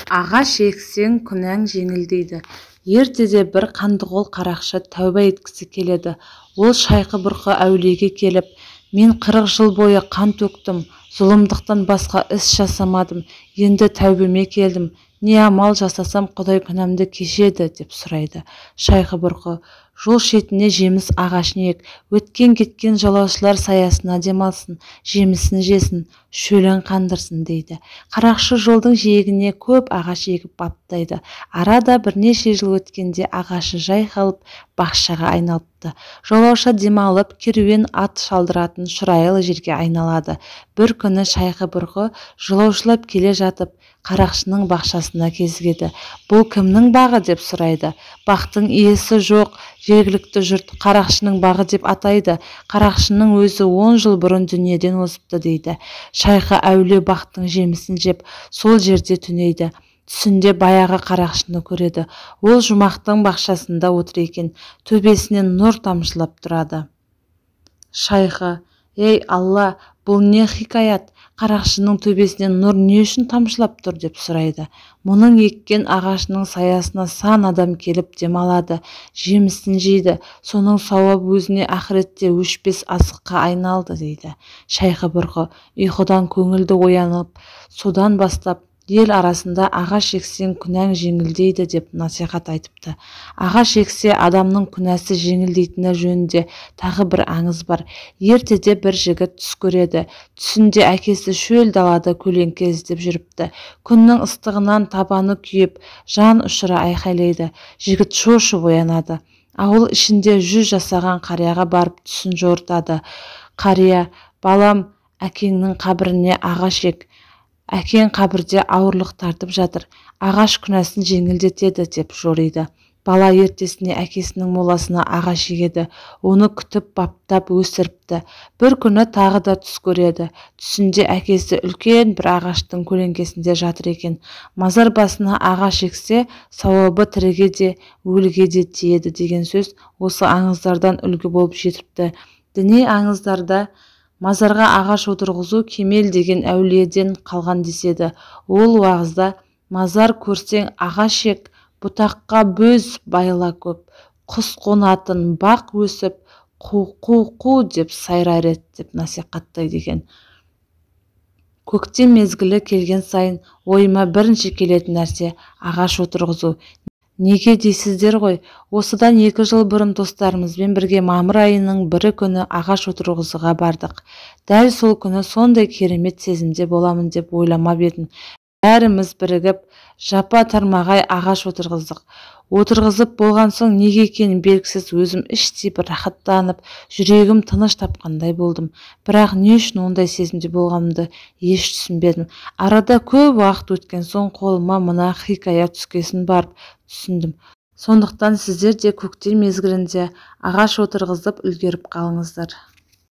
Ағаш ексең күнәң жеңілдейді. Ертеде бір қандықол қарақшы тәуба еткісі келеді. Ол Шайқы-бұрқы әулиеге келіп, мен 40 жыл бойы қан төктім, зұлымдықтан басқа іс жасамадым, енді тәубеме келдім. Не амал жасасам Құдай күнәмді кешеді деп сұрайды. Шайқы-бұрқы: жол шетіне жеміс ағашын ек, өткен-кеткен жолаушылар саясына демалсын, жемісін жесін, шөлін қандырсын дейді. Қарақшы жолдың жиегіне көп ағаш егіп баптайды. Арада бірнеше жыл өткенде ағашы жайқалып, бақшаға айналыпты. Жолаушы демалып, керуен ат шалдыратын шұрайлы жерге айналады. Bir күні Шайқы-бұрқы жолаушылап келе жатып, қарақшының бақшасына кезігеді. Бұл кімнің бағы деп сұрайды. Бақтың иесі жоқ, жергілікті жұрт қарақшының бағы деп атайды. Қарақшының өзі 10 жыл бұрын дүниеден озыпты дейді. Шайқы әулие бақтың жемісін жеп, сол жерде түнейді. Түсінде баяғы қарақшыны көреді. Ол жұмақтың бақшасында отыр екен, төбесінен нұр тамшылап тұрады. Шайқы: ей Алла, бұл не хикаят? Қарақшының төбесінен нұр не үшін тамшылап тұр деп сұрайды. Мұның еккен ағашының саясына сан адам келіп демалады, жемісін жейді. Соның сауабы өзіне ақыретте өшпес азыққа айналды дейді. Шайқы-бұрқы ұйқыдан көңілді оянып, содан бастап ел арасында ағаш ексең күнәң жеңілдейді деп насихат айтыпты. Ағаш ексе адамның күнәсі жеңілдейтіні жөнінде тағы бір аңыз бар. Ертеде бір жігіт түс көреді. Түсінде әкесі шөл далада көлеңке іздеп жүріпті. Күннің ыстығынан табаны күйіп, жан ұшыра айқайлайды. Жігіт шошып оянады. Ауыл ішінде 100 жасаған қарияға барып түсін жортады. Қария: балам, әкеңнің қабіріне ағаш ек. Әкең қабірде ауырлық тартып жатыр, ағаш күнәсін жеңілдетеді деп жориды. Бала ертесіне әкесінің моласына ағаш егеді, оны күтіп баптап өсіріпті. Bir күні тағы да түс көреді. Түсінде әкесі үлкен бір ағаштың көлеңкесінде жатыр екен. Мазар басына ағаш ексе, сауабы тіріге де, өліге де тиеді деген сөз осы аңыздардан үлгі болып жетіпті. Діни аңыздарда мазарға ағаш отырғызу Кемел деген әулиеден қалған деседі. Ол уағызда: мазар көрсең ағаш ек, бұтаққа бөз байла көп, құс қонатын бақ өсіп, қу деп сайрар еді деп насихаттайды екен. Көктем мезгілі келген сайын ойыма бірінші келетін нәрсе ағаш отырғызу. Неге дейсіздер ғой, осыдан 2 жыл бұрын достарымызбен бірге мамыр айының 1 күні ағаш отырғызуға бардық. Дәл сол күні сондай керемет сезімде боламын деп ойламап едім. Бәріміз бірігіп, жапа тармағай ағаш отырғыздық. Отырғызып болған соң неге екенін белгісіз өзім іштей бір рахаттанып, жүрегім тыныш тапқандай болдым. Бірақ не үшін ондай сезімде болғанымды еш түсінбедім. Арада көп уақыт өткен соң қолыма мына хикая түскесін барып түсіндім. Сондықтан сіздер де көктем мезгілінде ағаш отырғызып үлгеріп қалыңыздар.